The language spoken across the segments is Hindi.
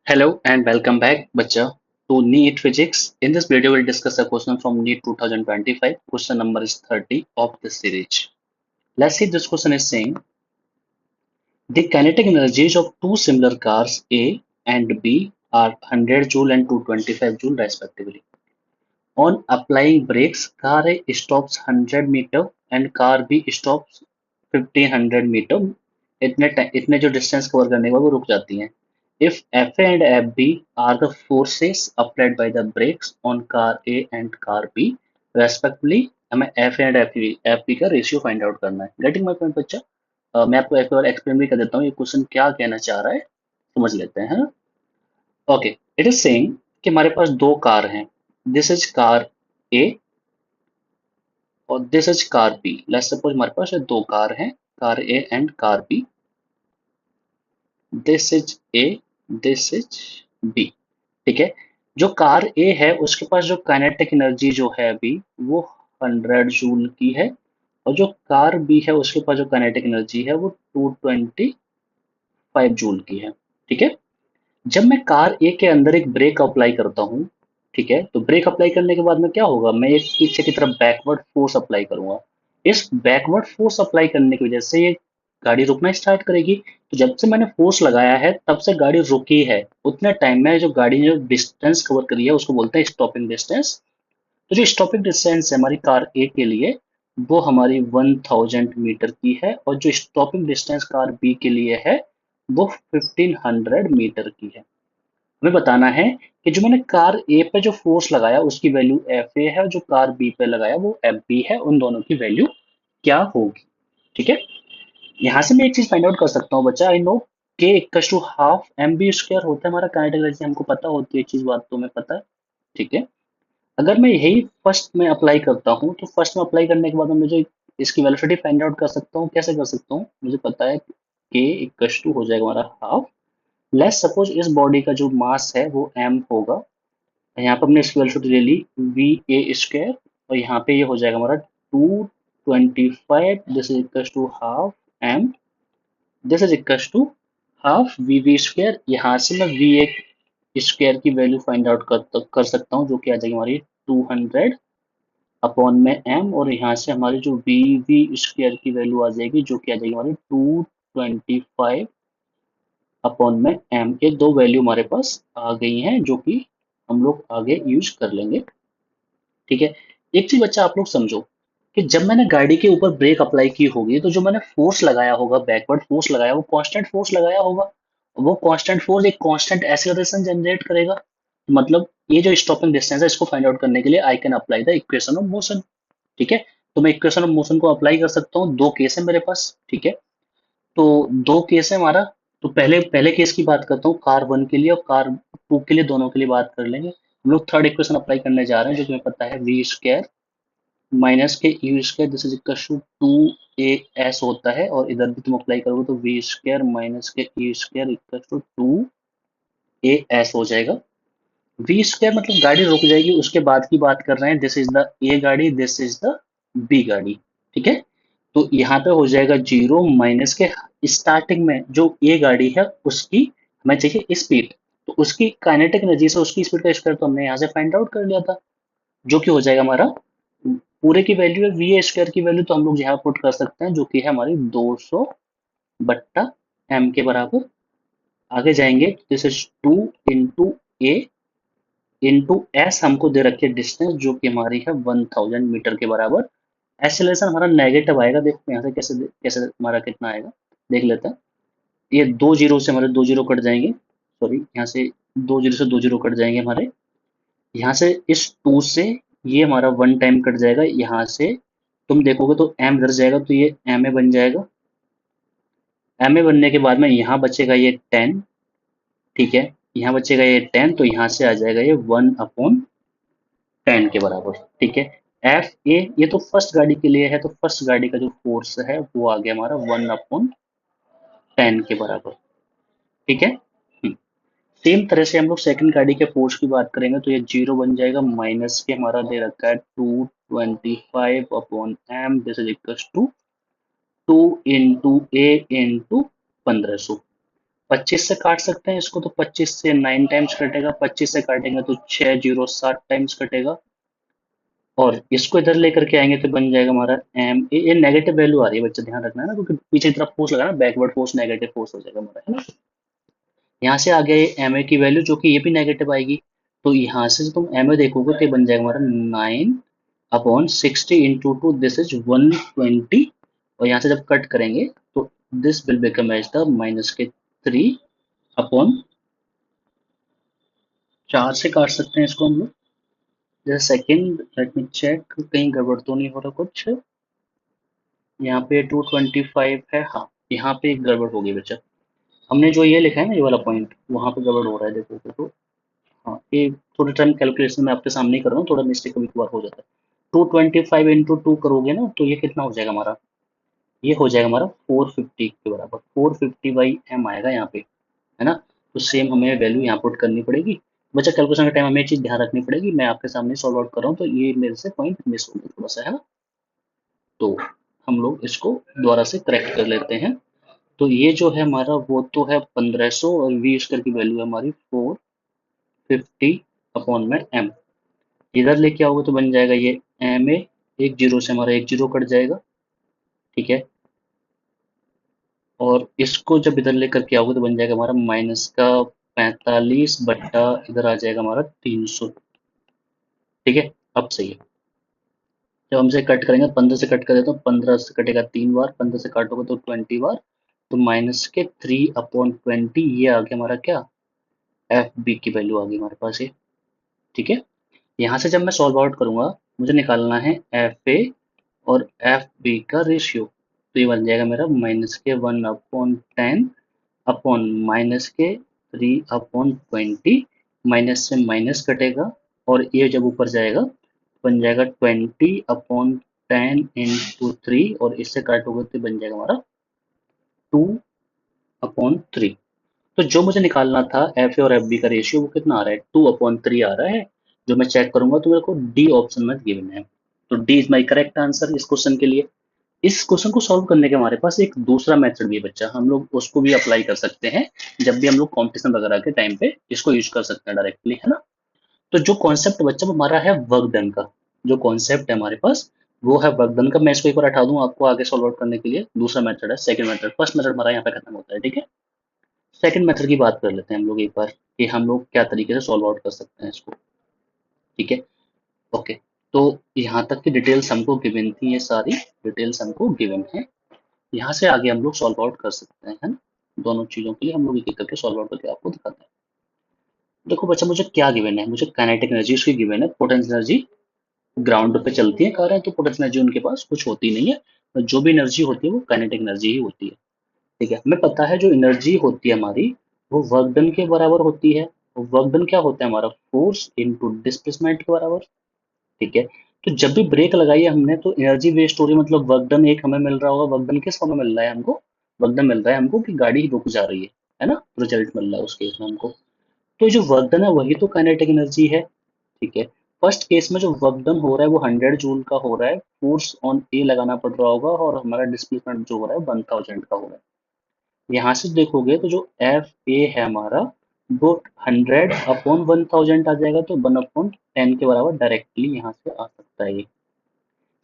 Hello and welcome back, Bacha, to NEET Physics. In this video, we'll discuss a question from NEET 2025. Question number is 30 of this series. Let's see, this question is saying the kinetic energies of two similar cars A and B are 100 joule and 225 joule respectively. On applying brakes, car A stops 100 meter and car B stops 1500 meter. इतने जो डिस्टेंस कवर करने के बाद वो रुक जाती हैं. If FA and FB are the forces applied by the brakes on car A and car B respectively, हमें FA and FB का रेशियो फाइंड आउट करना है. गेटिंग माय पॉइंट बच्चा? मैं आपको एक बार एक्सप्लेन भी कर देता हूँ ये क्वेश्चन क्या कहना चाह रहा है. समझ लेते हैं. ओके, इट इज सेइंग कि हमारे पास दो कार हैं. दिस इज कार ए और this is car B. Let's suppose हमारे पास ये दो कार हैं, car A and car B. This is A, this is B. ठीक है. जो कार ए है उसके पास जो काइनेटिक एनर्जी जो है अभी वो 100 जूल की है और जो कार बी है उसके पास जो काइनेटिक एनर्जी है वो 225 जूल की है. ठीक है. जब मैं कार ए के अंदर एक ब्रेक अप्लाई करता हूँ, ठीक है, तो ब्रेक अप्लाई करने के बाद में क्या होगा, मैं एक पीछे की तरफ बैकवर्ड फोर्स अप्लाई करूंगा. इस बैकवर्ड फोर्स अप्लाई करने की वजह से ये गाड़ी रुकना स्टार्ट करेगी. तो जब से मैंने फोर्स लगाया है तब से गाड़ी रुकी है. उतने टाइम में जो गाड़ी ने जो डिस्टेंस कवर करी है उसको बोलते हैं स्टॉपिंग डिस्टेंस. तो जो स्टॉपिंग डिस्टेंस है हमारी कार ए के लिए वो हमारी 1000 मीटर की है और जो स्टॉपिंग डिस्टेंस कार बी के लिए है वो 1500 मीटर की है. हमें बताना है कि जो मैंने कार ए पे जो फोर्स लगाया उसकी वैल्यू एफ ए है और जो कार बी पे लगाया वो एफ बी है. उन दोनों की वैल्यू क्या होगी. ठीक है. यहाँ से मैं एक चीज फाइंड आउट कर सकता हूँ बच्चा. I know K equals to half m v square होता है हमारा काइनेटिक एनर्जी. हमको पता होती है चीज, बात तो हमें पता है. ठीक है. अगर मैं यही फर्स्ट में अप्लाई करता हूँ तो फर्स्ट में अप्लाई करने के बाद में मुझे इसकी वेलोसिटी फाइंड आउट कर सकता हूँ. कैसे कर सकता हूँ, मुझे पता है के इक्वल्स टू हो जाएगा हमारा हाफ. लेट्स सपोज इस बॉडी का जो मास है वो m होगा. यहाँ पर हमने इसकी वेलोसिटी ले ली वी ए स्क्वायर और यहाँ पे ये हो जाएगा हमारा 225. This is equals to half m, this is equals to half v v square. यहाँ से मैं वी ए स्क्वायर की वैल्यू फाइंड आउट कर सकता हूँ जो कि आ जाएगी हमारी 200 अपॉन में m. और यहाँ से हमारी जो वी वी स्क्वायर की वैल्यू आ जाएगी जो कि आ जाएगी हमारी 225 अपॉन में m. ये दो वैल्यू हमारे पास आ गई हैं जो कि हम लोग आगे यूज कर लेंगे. ठीक है. एक चीज बच्चा आप लोग समझो कि जब मैंने गाड़ी के ऊपर ब्रेक अप्लाई की होगी तो जो मैंने फोर्स लगाया होगा, बैकवर्ड फोर्स लगाया, वो कांस्टेंट फोर्स लगाया होगा. वो कांस्टेंट फोर्स एक कांस्टेंट एक्सेलरेशन जनरेट करेगा. मतलब ये जो स्टॉपिंग डिस्टेंस है इसको फाइंड आउट करने के लिए I can apply the equation of motion. ठीक है. तो मैं इक्वेशन ऑफ मोशन को अप्लाई कर सकता हूँ. दो केस है मेरे पास. ठीक है. तो दो केस है हमारा. तो पहले पहले केस की बात करता हूँ कार वन के लिए और कार टू के लिए, दोनों के लिए बात कर लेंगे. हम लोग थर्ड इक्वेशन अप्लाई करने जा रहे हैं जो कि हमें पता है वी स्क्वायर माइनस के u square this is equal to 2as होता है. और इधर भी तुम अप्लाई करोगे तो वी स्क्वायर माइनस के u square equal to 2as हो जाएगा. वी स्क्वायर मतलब गाड़ी रुक जाएगी. उसके बाद की बात कर रहे हैं. दिस इज द ए गाड़ी, दिस इज द बी गाड़ी. ठीक है. तो यहाँ पे हो जाएगा जीरो माइनस के स्टार्टिंग में जो ए गाड़ी है उसकी हमें चाहिए स्पीड. तो उसकी काइनेटिक एनर्जी से उसकी स्पीड का स्क्वायर तो हमने यहाँ से फाइंड आउट कर लिया था जो कि हो जाएगा हमारा पूरे की वैल्यू है वी ए स्क्वायर की वैल्यू तो हम लोग यहाँ पुट कर सकते हैं जो कि है हमारी 200 बट्टा एम के बराबर. आगे जाएंगे. This is 2 into A into S हमको दे रखी है डिस्टेंस जो कि हमारी है 1000 मीटर के बराबर. एक्सेलरेशन हमारा नेगेटिव आएगा. देखो यहाँ से कैसे कैसे हमारा कितना आएगा देख लेते हैं. ये दो जीरो से हमारे दो जीरो कट जाएंगे. सॉरी, यहाँ से दो जीरो से दो जीरो कट जाएंगे हमारे. यहाँ से इस टू से ये हमारा वन टाइम कट जाएगा. यहाँ से तुम देखोगे तो एम इधर जाएगा तो ये एम ए बन जाएगा. एम ए बनने के बाद में यहाँ बचेगा ये 10. ठीक है. यहाँ बचेगा ये 10 तो यहाँ से आ जाएगा ये 1/10 के बराबर. ठीक है. एफ ए ये तो फर्स्ट गाड़ी के लिए है तो फर्स्ट गाड़ी का जो फोर्स है वो आ गया हमारा 1/10 के बराबर. ठीक है. सेम तरह से हम लोग सेकंड गाड़ी के फोर्स की बात करेंगे तो ये जीरो बन जाएगा. माइनस के हमारा दे रखा है 225 upon M. This is equal to 2 into A into 1500. 25 से काट सकते हैं इसको, तो 25 से 9 टाइम्स कटेगा, 25 से काटेंगे तो 6 जीरो 7 टाइम्स कटेगा, और इसको इधर लेकर के आएंगे तो बन जाएगा हमारा एम ए। ये नेगेटिव वैल्यू आ रही है बच्चा, ध्यान रखना है ना, क्योंकि पीछे की तरफ फोर्स लगा ना, बैकवर्ड फोर्स नेगेटिव फोर्स हो जाएगा हमारा, है ना। यहाँ से आ गया ये एम ए की वैल्यू, जो कि ये भी नेगेटिव आएगी। तो यहाँ से जो तुम एम ए देखोगे तो ये बन जाएगा हमारा 9/60 इंटू टू, दिस इज 120। और यहाँ से जब कट करेंगे तो this will become as the minus के 3/, 4 से काट सकते हैं इसको हम लोग। जैसे सेकेंड, लेट मी चेक कहीं गड़बड़ तो नहीं हो रहा कुछ। यहाँ पे 225 है, हाँ यहाँ पे एक गड़बड़ हो गई बच्चा। हमने जो ये लिखा है ना, ये वाला पॉइंट, वहाँ पे गड़बड़ हो रहा है, देखो तो। हाँ, ये थोड़े टाइम कैलकुलेशन में आपके सामने ही कर रहा हूँ, थोड़ा मिस्टेक कभी कभार हो जाता है। 225 इंटू 2 करोगे ना, तो ये कितना हो जाएगा हमारा, ये हो जाएगा हमारा 450 के बराबर, 450/m आएगा यहाँ पे, है ना। तो सेम हमें वैल्यू यहाँ पुट करनी पड़ेगी। बच्चा कैलकुलेशन के टाइम हमें एक चीज ध्यान रखनी पड़ेगी, मैं आपके सामने सॉल्व आउट कर रहा हूँ तो ये मेरे से पॉइंट मिस हो गया थोड़ा सा, है ना। तो हम लोग इसको दोबारा से करेक्ट कर लेते हैं। तो ये जो है हमारा वो तो है 1500, और वी स्क्वायर की वैल्यू है हमारी 450/m। इधर लेके आओगे तो बन जाएगा ये एम ए, एक जीरो से हमारा एक जीरो कट जाएगा, ठीक है। और इसको जब इधर लेकर के आओगे तो बन जाएगा हमारा माइनस का 45 बट्टा, इधर आ जाएगा हमारा 300, ठीक है। अब सही है। जब हमसे कट करेंगे 15 से कट कर देता हूँ, 15 से कटेगा 3 बार, 15 से काटोगे तो 20 बार, तो माइनस के 3/20, ये आ गया हमारा क्या, एफ बी की वैल्यू आ गई हमारे पास ये, ठीक है। यहाँ से जब मैं सॉल्व आउट करूंगा, मुझे निकालना है एफ ए और एफ बी का रेशियो। तो ये बन जाएगा मेरा माइनस के 1/10 अपॉन माइनस के 3/20, माइनस से माइनस कटेगा, और ये जब ऊपर जाएगा बन जाएगा 20/10 इंटू 3, और इससे काटोगे तो बन जाएगा हमारा 2/3। तो जो मुझे निकालना था एफ ए और एफ बी का रेशियो, वो कितना आ रहा है, 2/3 आ रहा है। जो मैं चेक करूंगा तो मेरे को डी ऑप्शन में गिवन है, तो D is my correct answer इस क्वेश्चन के लिए। इस क्वेश्चन को सॉल्व करने के हमारे पास एक दूसरा मेथड भी है बच्चा, हम लोग उसको भी अप्लाई कर सकते हैं। जब भी हम लोग कॉम्पिटिशन वगैरह के टाइम पे इसको यूज कर सकते हैं डायरेक्टली, है ना। तो जो कॉन्सेप्ट बच्चा वो हमारा है वर्क डन का, जो कॉन्सेप्ट है हमारे पास वो है वर्क डन का। मैं इसको एक बार हटा दूं आपको आगे सॉल्व आउट करने के लिए। दूसरा मेथड है सेकंड मेथड, फर्स्ट मेथड हमारा यहाँ पे खत्म होता है, ठीक है। सेकंड मेथड की बात कर लेते हैं हम लोग एक बार, कि हम लोग क्या तरीके से सॉल्व आउट कर सकते हैं इसको, ठीक है। ओके, तो यहाँ तक की डिटेल्स हमको गिवन थी, ये सारी डिटेल्स हमको गिवन है। यहाँ से आगे हम लोग सॉल्व आउट कर सकते हैं, है ना। दोनों चीजों के लिए हम लोग एक एक करके सॉल्व आउट करके आपको दिखाते हैं। देखो बच्चा, मुझे क्या गिवन है, मुझे काइनेटिक एनर्जी उसकी गिवन है, पोटेंशियल एनर्जी। ग्राउंड पे चलती है कारें तो पोटेंशियल एनर्जी उनके पास कुछ होती नहीं है, और जो भी एनर्जी होती है वो काइनेटिक एनर्जी ही होती है, ठीक है। हमें पता है जो एनर्जी होती है हमारी, वो वर्क डन के बराबर होती है। वर्क डन क्या होता है हमारा, फोर्स इनटू डिस्प्लेसमेंट के बराबर, ठीक है। तो जब भी ब्रेक लगाई है हमने तो एनर्जी वेस्ट हो रही है, मतलब वर्क डन एक हमें मिल रहा होगा। वर्क डन किस फॉर्म में मिल रहा है हमको, वर्क डन मिल रहा है हमको कि गाड़ी रुक जा रही है ना, रिजल्ट मिल रहा है उस केस में हमको। तो जो वर्क डन है वही तो काइनेटिक एनर्जी है, ठीक है। फर्स्ट केस में जो वर्क डन हो रहा है वो 100 जूल का हो रहा है, फोर्स ऑन ए लगाना पड़ रहा होगा, और हमारा डिस्प्लेसमेंट जो हो रहा है 1000 का हो रहा है। यहाँ से देखोगे तो जो एफ ए है हमारा, वो 100/1000 आ जाएगा, तो 1/10 के बराबर डायरेक्टली यहाँ से आ सकता है ये।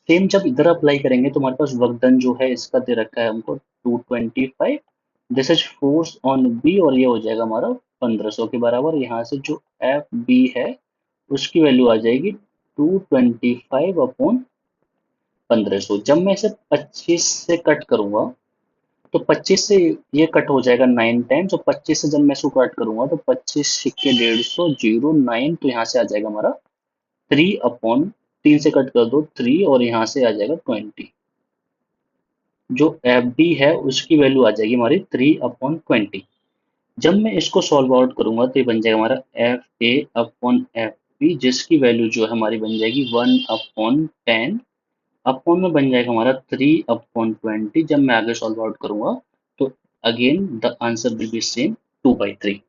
सेम जब इधर अप्लाई करेंगे तो हमारे पास वर्क डन जो है इसका दे रखा है हमको 225, this is force on B, और ये हो जाएगा हमारा 1500 के बराबर। यहाँ से जो एफ बी है उसकी वैल्यू आ जाएगी 225/1500। जब मैं इसे 25 से कट करूंगा तो 25 से ये कट हो जाएगा 9 टाइम्स, और 25 से जब मैं इसको कट करूंगा तो 25 सिक्के 150, 09, तो यहाँ से आ जाएगा हमारा 3/3 से कट कर दो 3, और यहाँ से आ जाएगा 20। जो एफ डी है उसकी वैल्यू आ जाएगी हमारी 3/20। जब मैं इसको सॉल्व आउट करूंगा तो ये बन जाएगा हमारा F A upon F B, जिसकी वैल्यू जो है हमारी बन जाएगी 1/10, अपॉन में बन जाएगा हमारा 3/20। जब मैं आगे सॉल्व आउट करूंगा तो again the answer will be same, 2/3।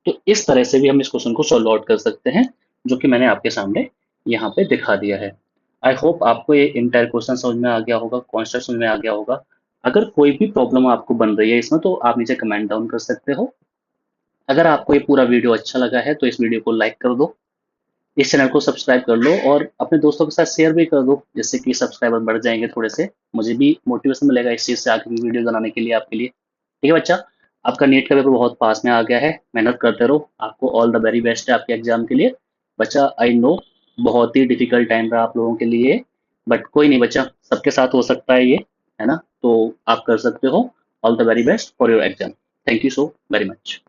तो इस तरह से भी हम इस क्वेश्चन को सॉल्व आउट कर सकते हैं, जो कि मैंने आपके सामने यहाँ पे दिखा दिया है। आई होप आपको ये इंटायर क्वेश्चन समझ में आ गया होगा, कॉन्सेप्ट समझ में आ गया होगा। अगर कोई भी प्रॉब्लम आपको बन रही है इसमें तो आप नीचे कमेंट डाउन कर सकते हो। अगर आपको ये पूरा वीडियो अच्छा लगा है तो इस वीडियो को लाइक कर दो, इस चैनल को सब्सक्राइब कर लो और अपने दोस्तों के साथ शेयर भी कर दो, जिससे कि सब्सक्राइबर बढ़ जाएंगे थोड़े से। मुझे भी मोटिवेशन मिलेगा इस चीज़ से आगे भी वीडियो बनाने के लिए आपके लिए। ठीक है बच्चा, आपका नीट का पेपर बहुत पास में आ गया है, मेहनत करते रहो, आपको ऑल द वेरी बेस्ट है आपके एग्जाम के लिए। बच्चा आई नो बहुत ही डिफिकल्ट टाइम रहा आप लोगों के लिए, बट कोई नहीं बच्चा, सबके साथ हो सकता है ये, है ना? तो आप कर सकते हो। All the very best for your exam. Thank you so very much.